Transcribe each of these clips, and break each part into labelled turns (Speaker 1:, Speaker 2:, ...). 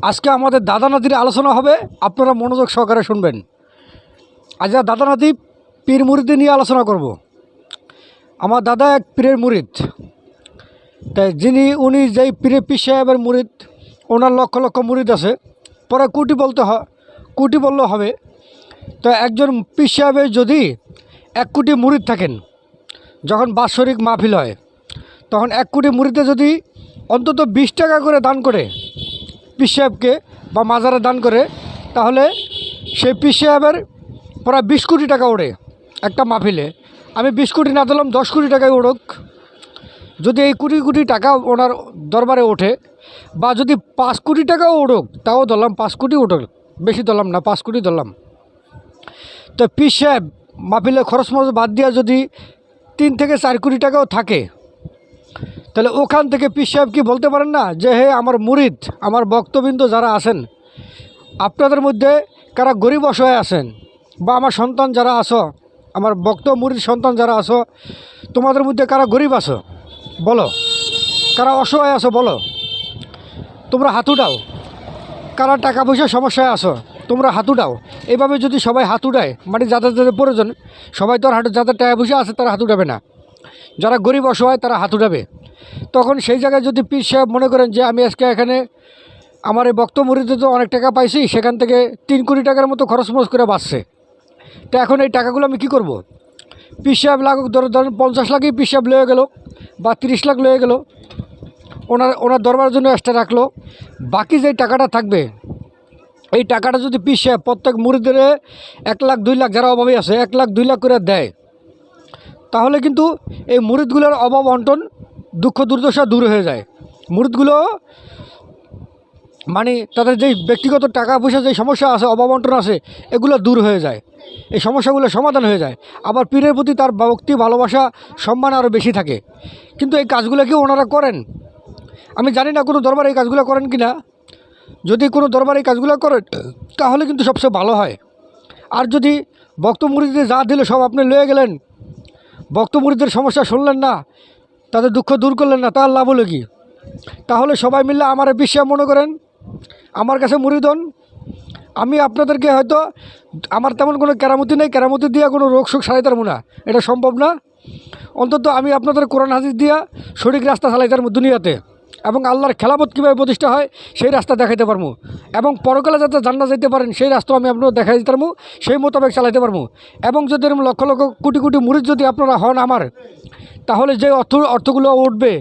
Speaker 1: আজকে আমাদের দাদা নাতির আলোচনা হবে, আপনারা মনোযোগ সহকারে শুনবেন। আজ দাদা নাতি পীর মুরিদি নিয়ে আলোচনা করব। আমার দাদা এক পীরের মুরিদ, তাই উনি যেই পীর সাহেবের মুরিদ, ওনার লক্ষ লক্ষ মুরিদ আছে, পরে কোটি বললেও হবে। তো একজন পীর সাহেবের যদি 1 কোটি মুরিদ থাকেন, যখন বাৎসরিক মাহফিল হয়, তখন 1 কোটি মুরিদে যদি অন্তত 20 টাকা করে দান করে পীর সাহেবকে বা মাজারে দান করে, তাহলে সেই পীর সাহেবের প্রায় 20 কোটি টাকা ওঠে একটা মাহফিলে। আমি 20 কোটি না দিলাম, 10 কোটি টাকায় ওঠুক। যদি এই কোটি কোটি টাকা ওনার দরবারে ওঠে, বা যদি 5 কোটি টাকাও ওঠুক, তাও ধরলাম 5 কোটি ওঠুক, বেশি ধরলাম না, 5 কোটি ধরলাম। তো পীর সাহেব মাহফিলে খরচ মরচ বাদ দিয়া যদি 3 থেকে 4 কোটি টাকাও থাকে, তাহলে ওখান থেকে পীর সাহেব কি বলতে পারেন না যে হে আমার মুরিদ, আমার ভক্তবৃন্দ যারা আছেন, আপনাদের মধ্যে কারা গরিব অসহায় আছেন, বা আমার সন্তান যারা আছো, আমার ভক্ত মুরিদ সন্তান যারা আছো, তোমাদের মধ্যে কারা গরিব আছো বলো, কারা অসহায় আছো বলো, তোমরা হাত উঠাও। কারা টাকা পয়সার সমস্যায় আছো, তোমরা হাত উঠাও। এইভাবে যদি সবাই হাত উঠায়, মানে যাদের যাদের প্রয়োজন, সবাই তো আর যাদের টাকা পয়সা আছে তারা হাত উঠাবে না, যারা গরিব অসহায় তারা হাত উঠাবে। তখন সেই জায়গায় যদি পীর সাহেব মনে করেন যে আমি আজকে এখানে আমার এই বক্ত মুরিদে তো অনেক টাকা পাইছি, সেখান থেকে 3 কোটি টাকার মতো খরচ মরচ করে বাঁচছে, তো এখন এই টাকাগুলো আমি কী করব? পীর সাহেব লাগুক, ধরেন 50 লাখই পীর সাহেব লয়ে গেল, বা 30 লাখ লয়ে গেল, ওনার দরবারের জন্য এক্সট্রা রাখলো। বাকি যে টাকাটা থাকবে, এই টাকাটা যদি পীর সাহেব প্রত্যেক মুরিদের 1 লাখ 2 লাখ, যারা অভাবী আছে 1 লাখ 2 লাখ করে দেয়, তাহলে কিন্তু এই মুরিদগুলোর অভাব অন্টন, দুঃখ দুর্দশা দূর হয়ে যায়। মুরিদগুলো মানে তাদের যেই ব্যক্তিগত টাকা পয়সা যেই সমস্যা আছে, অভাব অন্টন আছে, এগুলো দূর হয়ে যায়, এই সমস্যাগুলো সমাধান হয়ে যায়। আবার পীরের প্রতি তার ভক্তি, ভালোবাসা, সম্মান আরও বেশি থাকে। কিন্তু এই কাজগুলো কি ওনারা করেন? আমি জানি না কোনো দরবার এই কাজগুলো করেন কি না। যদি কোনো দরবার এই কাজগুলো করেন, তাহলে কিন্তু সবচেয়ে ভালো হয়। আর যদি ভক্ত মুরিদদের যা দিল সব আপনি লয়ে গেলেন, ভক্ত মুরিদদের সমস্যা শুনলেন না, তাদের দুঃখ দূর করলেন না, তার লাভ হলো কি? তাহলে সবাই মিলে আমার বিশ্বাস মনে করেন, আমার কাছে মুরিদ হন। আমি আপনাদেরকে হয়তো, আমার তেমন কোনো কেরামতি নেই, কেরামতি দিয়ে কোনো রোগ শোক সারাইতে পারবো না, এটা সম্ভব না। অন্তত আমি আপনাদের কোরআন হাদিস দিয়া সঠিক রাস্তা চালাইতে পারবো দুনিয়াতে, এবং আল্লাহর খেলাফত কীভাবে প্রতিষ্ঠা হয় সেই রাস্তা দেখাইতে পারবো, এবং পরকালে যাতে জান্নাত যেতে পারেন সেই রাস্তা আমি আপনাদের দেখাই দিতে পারবো, সেই মোতাবেক চালাইতে পারবো। এবং যদি এরকম লক্ষ লক্ষ কোটি কোটি মুরিদ যদি আপনারা হন আমার, তাহলে যে অর্থগুলো উঠবে,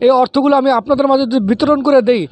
Speaker 1: এই অর্থগুলো আমি আপনাদের মাঝে যদি বিতরণ করে দেই,